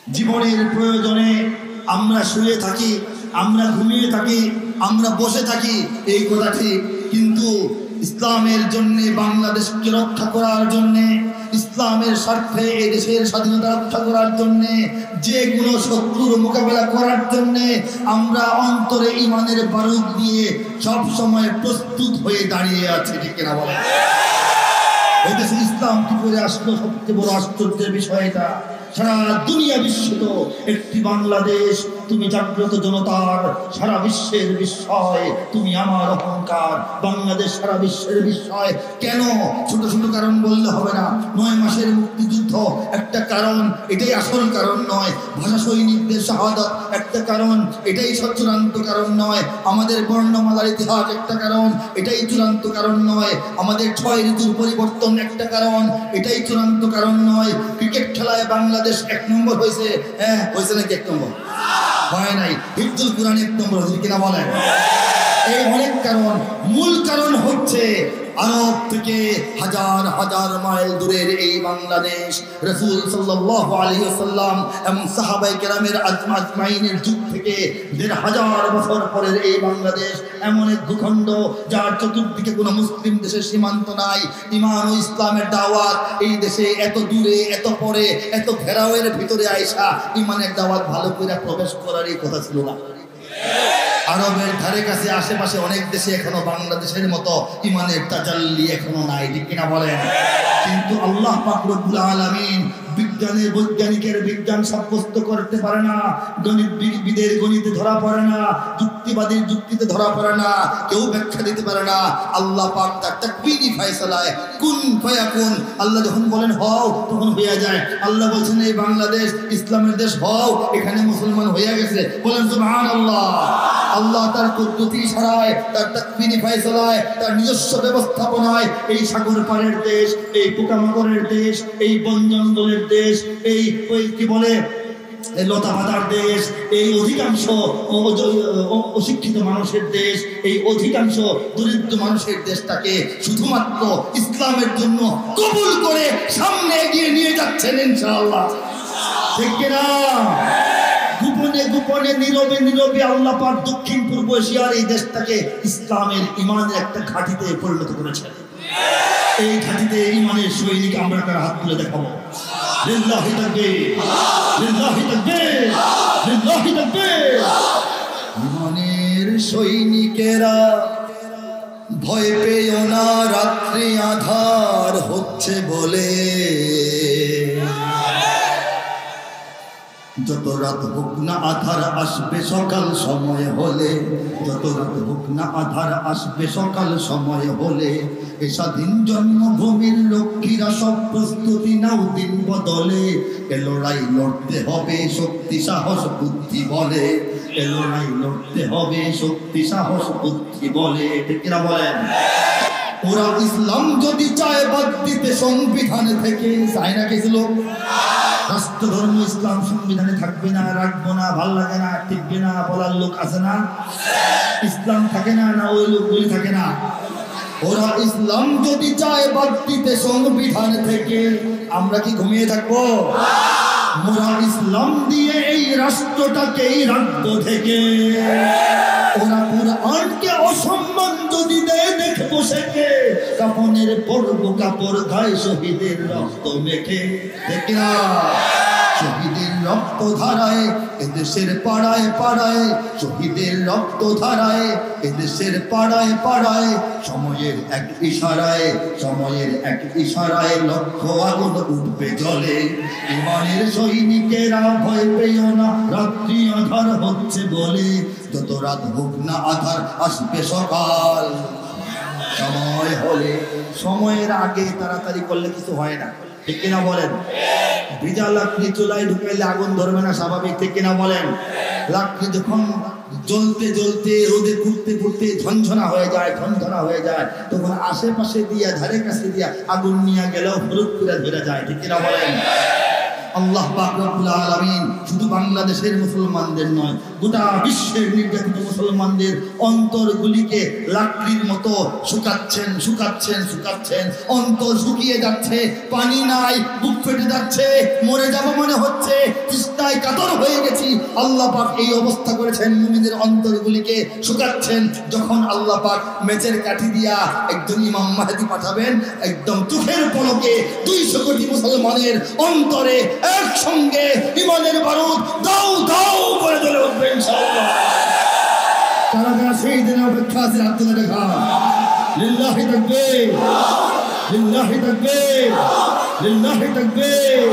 জীবনের প্রয়োজনে আমরা শুয়ে থাকি, আমরা ঘুমিয়ে থাকি, আমরা বসে থাকি, এই কথা ঠিক। কিন্তু ইসলামের জন্যে, বাংলাদেশকে রক্ষা করার জন্যে, ইসলামের স্বার্থে এই দেশের স্বাধীনতা রক্ষা করার জন্যে, যে কোনো শত্রুর মোকাবেলা করার জন্যে আমরা অন্তরে ইমানের বারুদ দিয়ে সব সময় প্রস্তুত হয়ে দাঁড়িয়ে আছি, ঠিক কিনা বলে? এই দেশে ইসলাম কি করে আসলো? সবচেয়ে বড় আশ্চর্যের বিষয় এটা। সারা দুনিয়া বিস্মিত একটি বাংলাদেশ। তুমি জাগ্রত জনতার, সারা বিশ্বের বিস্ময়, তুমি আমার অহংকার। বাংলাদেশ সারা বিশ্বের বিস্ময়। কেন? ছোট ছোট কারণ বললে হবে না। 9 মাসের মুক্তিযুদ্ধ একটা কারণ, এটাই আসল কারণ নয়। ভাষা সৈনিকদের শাহাদাত একটা কারণ, এটাই চূড়ান্ত কারণ নয়। আমাদের বর্ণমালার ইতিহাস একটা কারণ, এটাই চূড়ান্ত কারণ নয়। আমাদের 6 ঋতুর পরিবর্তন একটা কারণ, এটাই চূড়ান্ত কারণ নয়। ক্রিকেট খেলায় বাংলাদেশ 1 নম্বর হয়েছে। হ্যাঁ, হয়েছে নাকি 1 নম্বর? হয় নাই। হিফজুল কুরআন 1 নম্বর হয়েছে কিনা বলেন? এই অনেক কারণ। মূল কারণ হচ্ছে আরব থেকে হাজার হাজার মাইল দূরের এই বাংলাদেশ। রাসূল সাল্লাল্লাহু আলাইহি ওয়াসাল্লাম এবং সাহাবায়ে কেরামের আজমাইনের যুগ থেকে 1500 বছর পরের এই বাংলাদেশ এমন এক ভূখণ্ড যার চতুর্দিকে কোনো মুসলিম দেশের সীমান্ত নাই। ঈমান ও ইসলামের দাওয়াত এই দেশে এত দূরে, এত পরে, এত ঘেরাওয়ের ভিতরে আইসা ঈমানের দাওয়াত ভালো করে প্রবেশ করারই কথা ছিল না। আরবের ধারে কাছে আশেপাশে অনেক দেশে এখনো বাংলাদেশের মতো ঈমানের তাজাল্লি এখনো নাই, ঠিক কিনা বলেন? কিন্তু আল্লাহ পাক রব্বুল আলামিন বৈজ্ঞানিকের বিজ্ঞান সাব্যস্ত করতে পারে না, গণিতবিদের গণিতে ধরা পড়ে না, যুক্তিবাদীর যুক্তিতে ধরা পড়ে না, কেউ ব্যাখ্যা দিতে পারে না। আল্লাহ পাক তার তাকবীরি ফয়সালায় কুন ফায়াকুন। আল্লাহ যখন বলেন হও, তখন হয়ে যায়। আল্লাহ বলছেন এই বাংলাদেশ ইসলামের দেশ হও, এখানে মুসলমান হয়ে গেছে। বলেন সুবহানাল্লাহ। আল্লাহ তার কুদরতি ইশারায়, তার তাকবীরি ফয়সালায়, তার নিজস্ব ব্যবস্থাপনায় এই সাগর পাড়ের দেশ, এই পোকামাকড়ের দেশ, এই বন জঙ্গলের দেশ, এই কি বলে লতা পাতার দেশ, এই অধিকাংশ অশিক্ষিত মানুষের দেশ, এই অধিকাংশ দরিদ্র মানুষের দেশটাকে শুধুমাত্র ইসলামের জন্য কবুল করে সামনে এগিয়ে নিয়ে যাচ্ছেন ইনশাআল্লাহ, ঠিক কিনা? গোপনে গোপনে, নীরবে নীরবে আল্লাহ পাক দক্ষিণ পূর্ব এশিয়ার এই দেশটাকে ইসলামের ঈমানের একটা ঘাঁটিতে পরিণত করেছেন। এই ঘাঁটিতে ঈমানের সৈনিক আমরা কার হাত তুলে দেখাবো। লিল্লাহি তাকবীর, লিল্লাহি তাকবীর, লিল্লাহি তাকবীর। ঈমানের সৈনিকেরা ভয় পেও না, রাত্রি আধার হচ্ছে বলে। যত রাত হোক না আধার আসবে সকাল সময় হলে, যত রাত হোক না আধার আসবে সকাল সময় হলে। এ স্বাধীন জন্মভূমির লক্ষ্মীরা সব প্রস্তুতি নাও দিন বদলে। এ লড়াই লড়তে হবে শক্তি সাহস বুদ্ধি বলে, এ লড়াই লড়তে হবে শক্তি সাহস বুদ্ধি বলে, ঠিক কিনা বলেন? ওরা ইসলাম যদি চায় বাদ দিতে সংবিধান থেকে, চায় না কিছু লোক? রাষ্ট্র ধর্ম ইসলাম সংবিধানে থাকবে না, রাখবো না, ভাল লাগে না, টিকবে না বলার লোক আছে না? ইসলাম থাকে না, না ওই লোকগুলি থাকে না? ওরা ইসলাম যদি চায় বাদ দিতে সংবিধান থেকে, আমরা কি ঘুমিয়ে থাকবো? ওরা ইসলাম দিয়ে এই রাষ্ট্রটাকেই রাখবো থেকে। ওরা কুরআনকে অসম্মান যদি দেয় দেখবো শেখে, কাফনের পরব কাপড় গায়ে শহীদের রক্ত মেখে, দেখি না? শহীদের রক্ত ধারায় এদেশের পাড়ায় পাড়ায়, শহীদের রক্ত ধারায় এদেশের পাড়ায় পাড়ায়। সময়ের এক ইশারায়, সময়ের এক ইশারায় লক্ষ আগুন উঠবে জ্বলে। ঈমানের সৈনিকেরা ভয় পেও না, রাত্রি আধার হচ্ছে বলে। যত রাত হোক না আধার আসবে সকাল সময় হলে। সময়ের আগে তাড়াতাড়ি করলে কিছু হয় না, ঠিক কিনা বলেন? ভিজা লাকড়ি চুলায় ঢুকাইলে আগুন ধরবে না, স্বাভাবিক, ঠিক কিনা বলেন? লাকড়ি যখন জ্বলতে জ্বলতে রোদে ফুটতে ফুটতে ঝনঝনা হয়ে যায়, ঝনঝনা হয়ে যায়, তখন আশেপাশে দিয়া ধারে কাছে দিয়া আগুন নিয়ে গেলেও ফুরুত করে ধরে যায়, ঠিক কিনা বলেন? আল্লাহ পাক রব্বুল আলামিন শুধু বাংলাদেশের মুসলমানদের নয়, গোটা বিশ্বের নির্যাতিত মুসলমানদের অন্তরগুলিকে লাকড়ির মতো শুকাচ্ছেন, শুকাচ্ছেন, শুকাচ্ছেন। অন্তর শুকিয়ে যাচ্ছে, পানি নাই, বুক ফেটে যাচ্ছে, মরে যাব মনে হচ্ছে, তৃষ্ণায় আল্লাহ পাক এই অবস্থা করেছেন, মুমিনের অন্তরগুলিকে শুকাচ্ছেন। যখন আল্লাহ পাক মেচের কাঠি দিয়া একজন ইমাম মাহদী পাঠাবেন, একদম চোখের পলকে 200 কোটি মুসলমানের অন্তরে একসঙ্গে ইমানের বারুদ দাও দাও করে জ্বলে উঠবে ইনশাআল্লাহ। তারা যারা সেই দিনের অপেক্ষা আছে হাত তুলে দেখা। লিল্লাহি তাকবীর, লিল্লাহি তাকবীর, লিল্লাহি তাকবীর।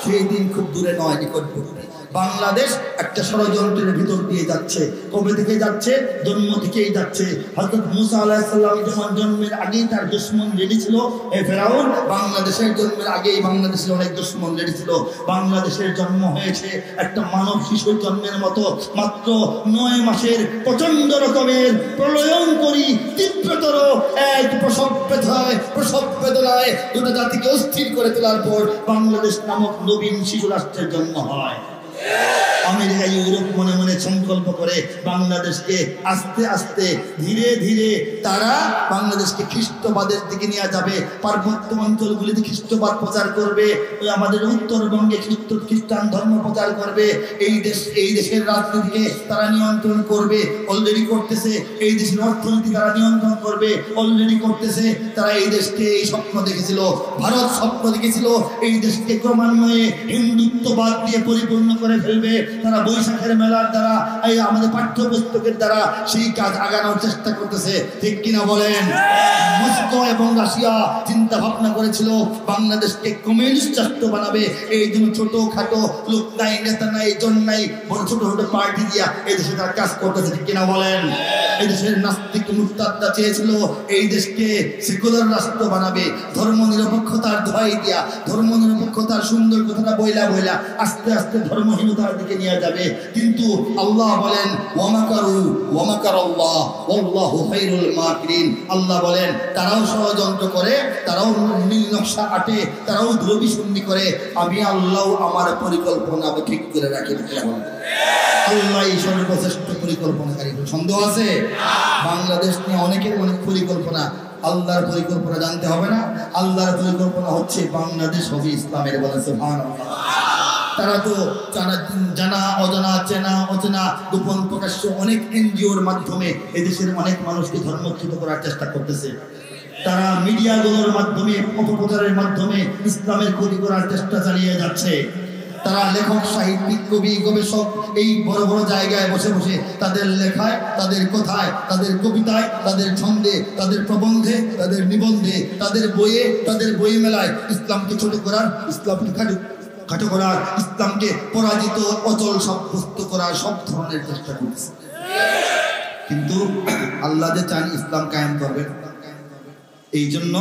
সেই দিন খুব দূরে নয়, নিকটবর্তী। বাংলাদেশ একটা ষড়যন্ত্রের ভিতর দিয়ে যাচ্ছে। কবে থেকে যাচ্ছে? জন্ম থেকেই যাচ্ছে। হযরত মুসা আলাইহিস সালাম যখন জন্মের আগেই তার দুশমন রেডি ছিল। এই ফেরাউন বাংলাদেশের জন্মের আগেই বাংলাদেশের অনেক দুশমন রেডি ছিল। বাংলাদেশের জন্ম হয়েছে একটা মানব শিশুর জন্মের মতো। মাত্র 9 মাসের প্রচন্ড রকমের প্রলয়ঙ্করী তীব্রতর এক প্রসব বেদনায় গোটা জাতিকে অস্থির করে তোলার পর বাংলাদেশ নামক নবীন শিশু রাষ্ট্রের জন্ম হয়। আমেরিকা ইউরোপ মনে মনে সংকল্প করে বাংলাদেশকে আস্তে আস্তে ধীরে ধীরে তারা বাংলাদেশকে খ্রিস্টবাদের দিকে নিয়ে যাবে। পার্বত্য অঞ্চলগুলিতে খ্রিস্টবাদ প্রচার করবে, আমাদের উত্তরবঙ্গে খ্রিস্টান ধর্ম প্রচার করবে। এই দেশের রাজনীতিকে তারা নিয়ন্ত্রণ করবে, অলরেডি করতেছে। এই দেশের অর্থনীতি তারা নিয়ন্ত্রণ করবে, অলরেডি করতেছে। তারা এই দেশকে এই স্বপ্ন দেখেছিল, ভারত স্বপ্ন দেখেছিল এই দেশকে ক্রমান্বয়ে হিন্দুত্ববাদ দিয়ে পরিপূর্ণ করে ফেলবে। তারা বৈশাখের মেলার দ্বারা, এই আমাদের পাঠ্যপুস্তকের দ্বারা সেই কাজ আগানোর চেষ্টা করতেছে। ঠিক কিনা বলেন? মস্কো এবং রাশিয়া চিন্তা ভাবনা করেছিল বাংলাদেশকে কমিউনিস্ট রাষ্ট্র বানাবে। এই জন্য ছোটখাটো লোক নাই, নেতা নাই, জন নাই, বড় ছোট ছোট পার্টি দিয়া এই দেশে তারা কাজ করতেছে। ঠিক কিনা বলেন? এই দেশের নাস্তিক মুরতাদরা চেয়েছিল এই দেশকে সেকুলার রাষ্ট্র বানাবে, ধর্ম নিরপেক্ষতার দোহাই দিয়া, ধর্ম নিরপেক্ষতার সুন্দর কথাটা বইলা বইলা আস্তে আস্তে ধর্মহীনতার দিকে নিয়ে যাবে। কিন্তু আল্লাহ বলেন ওয়ামাকারু ওয়ামাকারাল্লাহ ওয়াল্লাহু খায়রুল মাকিরিন। আল্লাহ বলেন তারাও ষড়যন্ত্র করে, তারাও নীল নকশা আটে, তারাও ধ্রুবিসন্ধি করে, আমি আল্লাহ আমার পরিকল্পনা ঠিক করে রাখি। আল্লাহ সর্বশ্রেষ্ঠ পরিকল্পনাকারী। সন্দেহ আছে? বাংলাদেশ নিয়ে অনেকের অনেক পরিকল্পনা। আল্লাহর পরিকল্পনা জানতে হবে না? আল্লাহর পরিকল্পনা হচ্ছে বাংলাদেশ হবে ইসলামের। বলে সুবহানাল্লাহ। তারা তো জানা অজানা, চেনা অচেনা, গোপন প্রকাশ্য অনেক এনজিওর মাধ্যমে এদেশের অনেক মানুষকে ধর্মচ্যুত করার চেষ্টা করতেছে। তারা মিডিয়াগুলোর মাধ্যমে, অপপ্রচারের মাধ্যমে ইসলামের ক্ষতি করার চেষ্টা চালিয়ে যাচ্ছে। তারা লেখক, সাহিত্যিক, কবি, গবেষক এই বড় বড় জায়গায় বসে বসে তাদের লেখায়, তাদের কথায়, তাদের কবিতায়, তাদের ছন্দে, তাদের প্রবন্ধে, তাদের নিবন্ধে, তাদের বইয়ে, তাদের বই মেলায় ইসলামকে ছোট করার, ইসলামকে খাটো করার, ইসলামকে পরাজিত, অচল সাব্যস্ত করার সব ধরনের চেষ্টা করছে। কিন্তু আল্লাহ যে চান ইসলাম কায়েম করবেন, এই জন্য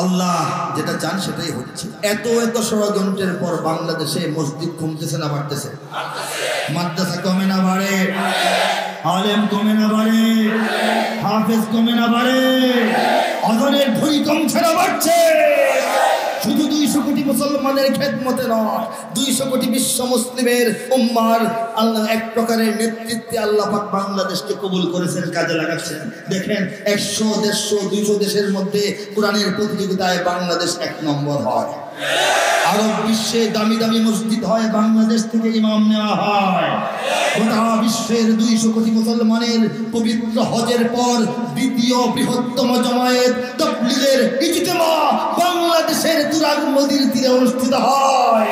আল্লাহ যেটা চান সেটাই হচ্ছে। এত এত ষড়যন্ত্রের পর বাংলাদেশে মসজিদ কমতেছে না বাড়তেছে? মাদ্রাসা কমে না বাড়ে? আলেম কমে না বাড়ে? হাফেজ কমে না বাড়ে? আযানের ধ্বনি কমছে না বাড়ছে? শুধু 200 কোটি মুসলমানের খেদমতে নয়, 200 কোটি বিশ্ব মুসলিমের উম্মার আল্লাহ এক প্রকারের নেতৃত্বে আল্লাহ পাক বাংলাদেশকে কবুল করেছেন, কাজে লাগাচ্ছেন। দেখেন 100, 150, 200 দেশের মধ্যে কোরআনের প্রতিযোগিতায় বাংলাদেশ 1 নম্বর হয়। আরব বিশ্বে দামি দামি মসজিদ হয়, বাংলাদেশ থেকে ইমাম নেওয়া হয়। গোটা বিশ্বের 200 কোটি মুসলমানের পবিত্র হজের পর দ্বিতীয় বৃহত্তম জমায়েত তাবলীগের ইজতেমা বাংলাদেশের তুরাগ নদীর তীরে অনুষ্ঠিত হয়।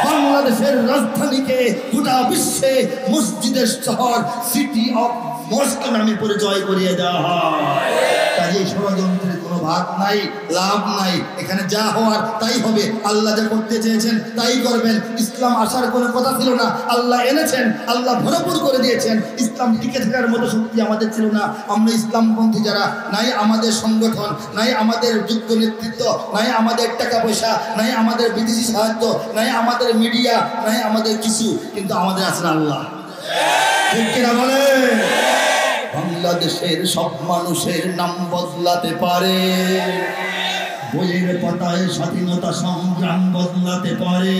বাংলাদেশের রাজধানীকে গোটা বিশ্বে মসজিদের শহর, সিটি অফ মস্ক নামে পরিচয় করিয়ে দেওয়া হয়। কাজেই ষড়যন্ত্রের কোনো ভাগ নাই, লাভ নাই। এখানে যা হওয়ার তাই হবে। আল্লাহ যা করতে চেয়েছেন তাই করবেন। ইসলাম আসার কোনো কথা ছিল না, আল্লাহ এনেছেন, আল্লাহ ভরপুর করে দিয়েছেন। ইসলাম টিকে থাকার মতো শক্তি আমাদের ছিল না। আমরা ইসলামপন্থী যারা, নাই আমাদের সংগঠন, নাই আমাদের যোগ্য নেতৃত্ব, নাই আমাদের টাকা পয়সা, নাই আমাদের বিদেশি সাহায্য, নাই আমাদের মিডিয়া, নাই আমাদের কিছু, কিন্তু আমাদের আছেন আল্লাহ। ঠিক কিনা বলে? বাংলাদেশের সব মানুষের নাম বদলাতে পারে, বইয়ের পাতায় স্বাধীনতা সংগ্রাম বদলাতে পারে,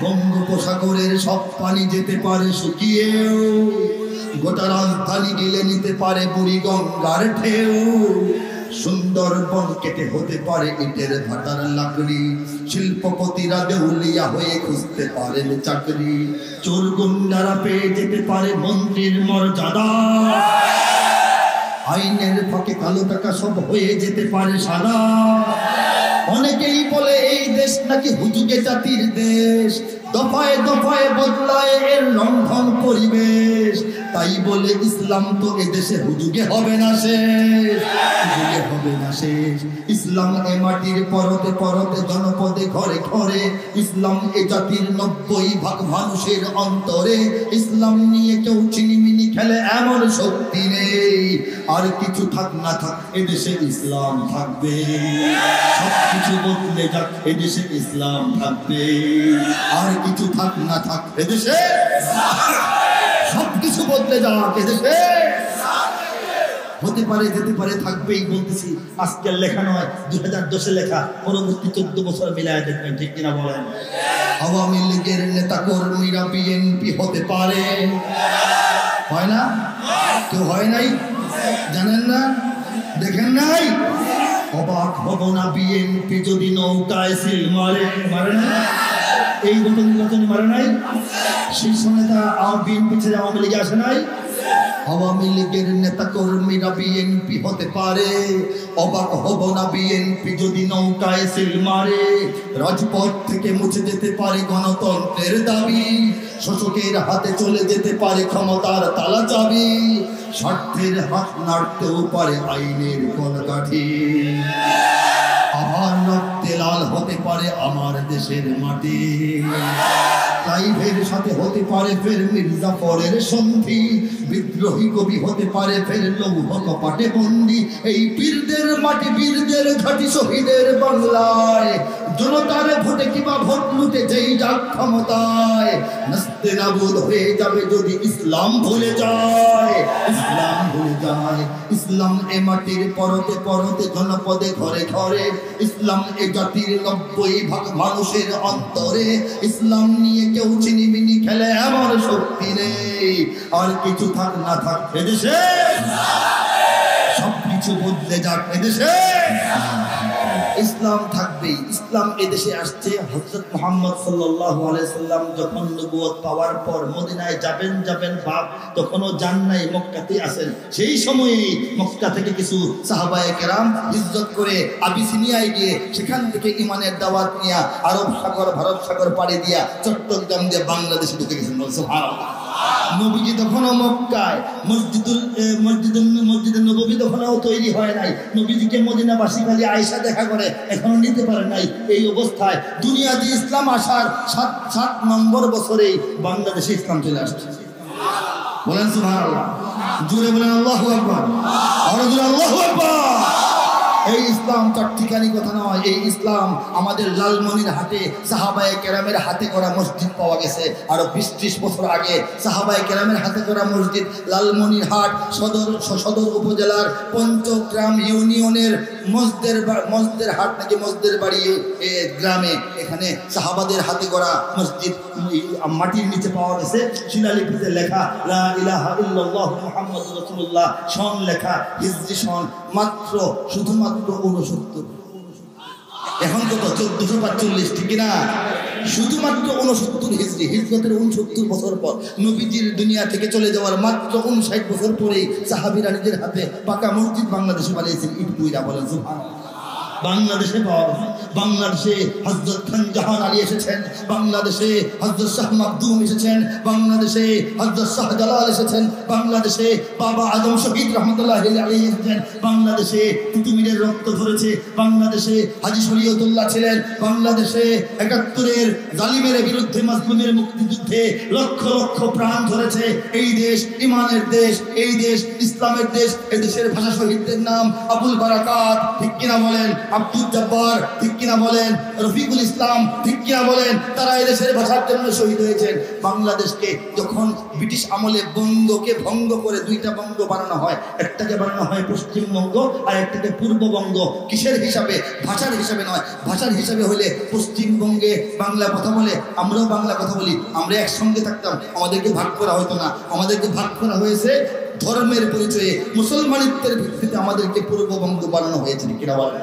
বঙ্গোপসাগরের সব পানি যেতে পারে শুকিয়েও, গোটা রাজধানী গিলে নিতে পারে বুড়ি গঙ্গার ঢেউ, সুন্দরবন কেটে হতে পারে ইটের ভাটার লাকড়ি, শিল্পপতিরা দেউলিয়া হয়ে খুঁজতে পারেন চাকরি, চোর গুন্ডারা পেয়ে যেতে পারে মন্ত্রীর মর্যাদা, আইনের ফাঁকে কালো টাকা সব হয়ে যেতে পারে সাদা। অনেকেই বলে এই দেশ নাকি হুজুগে জাতির দেশ, দফায় দফায় বদলায় এর রন্ধন পরিবেশ। তাই বলে ইসলাম তো এদেশে হুজুগে হবে না শেষ, হুজুগে হবে না শেষ। ইসলাম এ মাটির পরতে পরতে জনপদে ঘরে ঘরে, ইসলাম এ জাতির 90% মানুষের অন্তরে। ইসলাম নিয়ে কেউ চিনিমিনি খেলে এমন শক্তি নেই, আর কিছু থাক না থাক এদেশে ইসলাম থাকবে। সবকিছু বদলে যাক এদেশে ইসলাম থাকবে, আর কিছু থাক না থাক এদেশে সবকিছু বদলে যাক এদেশে। হতে পারে যেতে পারে থাকবেই বলতেছি, আজকের লেখা নয়, 2010-এ লেখা, পরবর্তী 14 বছর মিলায় দেখবেন, ঠিক কিনা বলেন? আওয়ামী লীগের নেতা কর্মীরা বিএনপি হতে পারে, হয় না? কেউ হয় নাই? জানেন না? দেখেন নাই? অবাক হব না বিএনপি যদি নৌকায় সিল মারে, মারে না? এই গত নির্বাচনে মারে নাই? সেই সময় তা বিএনপি ছেড়ে আওয়ামী লীগে আসে নাই? আওয়ামী লীগের নেতা কর্মীরা বিএনপি হতে পারে, অবাক হব না বিএনপি যদি নৌকায় সিল মারে। রাজপথ থেকে মুছে যেতে পারে গণতন্ত্রের দাবি, শোষকের হাতে চলে যেতে পারে ক্ষমতার তালা চাবি, স্বার্থের হাত নাড়তেও পারে আইনের কলকাঠি। আবার রক্তে লাল হতে পারে আমার দেশের মাটি, ক্লাইভের সাথে হতে পারে ফের মির্জাফরের সন্ধি, বিদ্রোহী কবি হতে পারে ফের লৌহ কপাটে বন্দি। এই বীরদের মাটি, বীরদের ঘাটি, শহীদের বাংলায় জনতার ভোটে কিবা ভোট লুটে যেই যাক ক্ষমতায়, নাস্তে নাবুদ হয়ে যাবে যদি ইসলাম ভুলে যায়, ইসলাম ভুলে যায়। ইসলাম এ মাটির পরতে পরতে জনপদে ঘরে ঘরে, ইসলাম এ জাতির 90% মানুষের অন্তরে। ইসলাম নিয়ে কেউ চিনিমিনি খেলে এমন শক্তি নেই, আর কিছু থাক না থাক এদেশে সবকিছু বদলে যাক এদেশে ইসলাম থাকবেই। ইসলাম এদেশে আসছে। হযরত মুহাম্মদ সাল্লাল্লাহু আলাইহি সাল্লাম যখন নবুয়ত পাওয়ার পর মদিনায় যাবেন ভাব, তখনও যান নাই, মক্কাতে আছেন। সেই সময়ে মক্কা থেকে কিছু সাহাবায়ে কেরাম হিজরত করে আবিসিনিয়ায় গিয়ে সেখান থেকে ঈমানের দাওয়াত নিয়ে আরব সাগর, ভারত সাগর পাড়ি দিয়া চট্টগ্রাম দিয়ে বাংলাদেশে ঢুকে গেছেন। সুবহানাল্লাহ। নবীজি তখনও মক্কায়, মসজিদে নববী তখনও তৈরি হয় নাই। নবীজিকে মদিনাবাসী খালি আয়েশা দেখা করে, এখনো নিতে পারে নাই। এই অবস্থায় দুনিয়াতে ইসলাম আসার 7 নম্বর বছরেই বাংলাদেশে ইসলাম চলে আসছে। বলেন সুবহানাল্লাহ, জোরে বলেন আল্লাহু আকবার, আরো জোরে আল্লাহু আকবার। এই ইসলাম চারটিখানি কথা নয়, এই ইসলাম আমাদের লালমনির হাটে সাহাবায়ে কেরামের হাতে করা মসজিদ পাওয়া গেছে। আরো 20-30 বছর আগে সাহাবায়ে কেরামের হাতে করা মসজিদ লালমনির হাট সদর উপজেলার পঞ্চগ্রাম ইউনিয়নের মসজিদের হাট নাকি মসজিদের বাড়ি গ্রামে, এখানে সাহাবাদের হাতে করা মসজিদ মাটির নিচে পাওয়া গেছে। শিলালিপিতে লেখা লা ইলাহা ইল্লাল্লাহু মুহাম্মাদুর রাসূলুল্লাহ, সন লেখা হিজরি সন মাত্র শুধুমাত্র 69। এখন কত? 1445, ঠিক না? শুধুমাত্র 69 হিজরি, হিজরতের 69 বছর পর, নবীজির দুনিয়া থেকে চলে যাওয়ার মাত্র 59 বছর পরেই সাহাবীরা নিজের হাতে পাকা মসজিদ বাংলাদেশে বানিয়েছেন। ইট পুইরা বলেন সুবহানাল্লাহ। বাংলাদেশে পাওয়া গেছে। বাংলাদেশে হযরত খান জাহান আলী এসেছেন, বাংলাদেশে হযরত শাহ মাকদুম এসেছেন, বাংলাদেশে হযরত শাহজালাল এসেছেন, বাংলাদেশে বাবা আদম শহীদ রহমতুল্লাহ আলাইহি এসেছেন, বাংলাদেশে তিতুমিরের রক্ত ঝরেছে, বাংলাদেশে হাজী শরীয়তুল্লাহ ছিলেন, বাংলাদেশে 71-এর জালিমের বিরুদ্ধে মাজলুমের মুক্তিযুদ্ধে লক্ষ লক্ষ প্রাণ ঝরেছে। এই দেশ ইমানের দেশ, এই দেশ ইসলামের দেশ। এই দেশের ভাষা শহীদদের নাম আবুল বারাকাত, ঠিক কিনা বলেন? আব্দুল জব্বার, ঠিক কিনা বলেন? রফিকুল ইসলাম, ঠিক কিনা বলেন? তারা এই দেশের ভাষার জন্য শহীদ হয়েছেন। বাংলাদেশকে যখন ব্রিটিশ আমলে বঙ্গকে ভঙ্গ করে 2টা বঙ্গ বানানো হয়, একটাকে বানানো হয় পশ্চিমবঙ্গ আর একটাকে পূর্ববঙ্গ। কিসের হিসাবে? ভাষার হিসাবে নয়। ভাষার হিসাবে হলে পশ্চিমবঙ্গে বাংলা কথা বলে, আমরাও বাংলা কথা বলি, আমরা একসঙ্গে থাকতাম, আমাদেরকে ভাগ করা হতো না। আমাদেরকে ভাগ করা হয়েছে ধর্মের পরিচয়ে, মুসলমানিত্বের ভিত্তিতে আমাদেরকে পূর্ববঙ্গ বানানো হয়েছে, কিনা বলেন?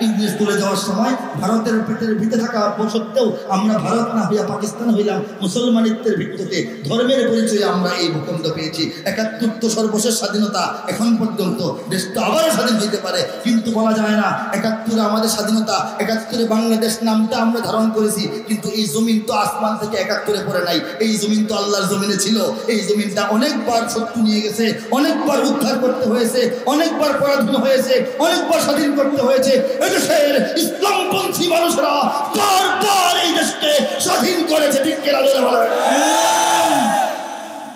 ইংরেজ চলে যাওয়ার সময় ভারতের পেটের ভিতরে থাকা সত্ত্বেও আমরা ভারত না হইয়া পাকিস্তান হইলাম, মুসলমানিত্বের ভিত্তিতে ধর্মের পরিচয়ে আমরা এই ভূখণ্ড পেয়েছি। 71 তো সর্বশেষ স্বাধীনতা, এখন পর্যন্ত দেশটা আবারও স্বাধীন হইতে পারে, কিন্তু বলা যায় না 71 আমাদের স্বাধীনতা, 71 বাংলাদেশ নামটা আমরা ধারণ করেছি, কিন্তু এই জমিন তো আসমান থেকে 71 পড়ে নাই, এই জমিন তো আল্লাহর জমিনে ছিল। এই জমিনটা অনেকবার শত্রু নিয়ে গেছে, অনেকবার উদ্ধার করতে হয়েছে, অনেকবার পরাধীন হয়েছে, অনেকবার স্বাধীন করতে হয়েছে। এদেশের ইসলামপন্থী মানুষরা বারবার এই দেশকে স্বাধীন করেছে। ঠিক কিনা বলেন?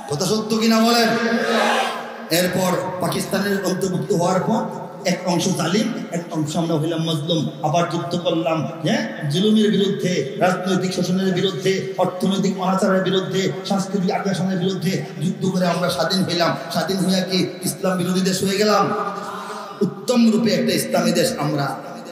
কথা সত্য কিনা বলেন? এরপর পাকিস্তানের অন্তর্ভুক্ত হওয়ার পর এক অংশ জালিম, এক অংশ আমরা হইলাম মজলুম। আবার যুদ্ধ করলাম, হ্যাঁ, জুলুমের বিরুদ্ধে, রাজনৈতিক শোষণের বিরুদ্ধে, অর্থনৈতিক অনাচারের বিরুদ্ধে, সাংস্কৃতিক আগ্রাসনের বিরুদ্ধে যুদ্ধ করে আমরা স্বাধীন হইলাম। স্বাধীন হইয়া কি ইসলাম বিরোধী দেশ হয়ে গেলাম? উত্তম রূপে একটা ইসলামী দেশ আমরা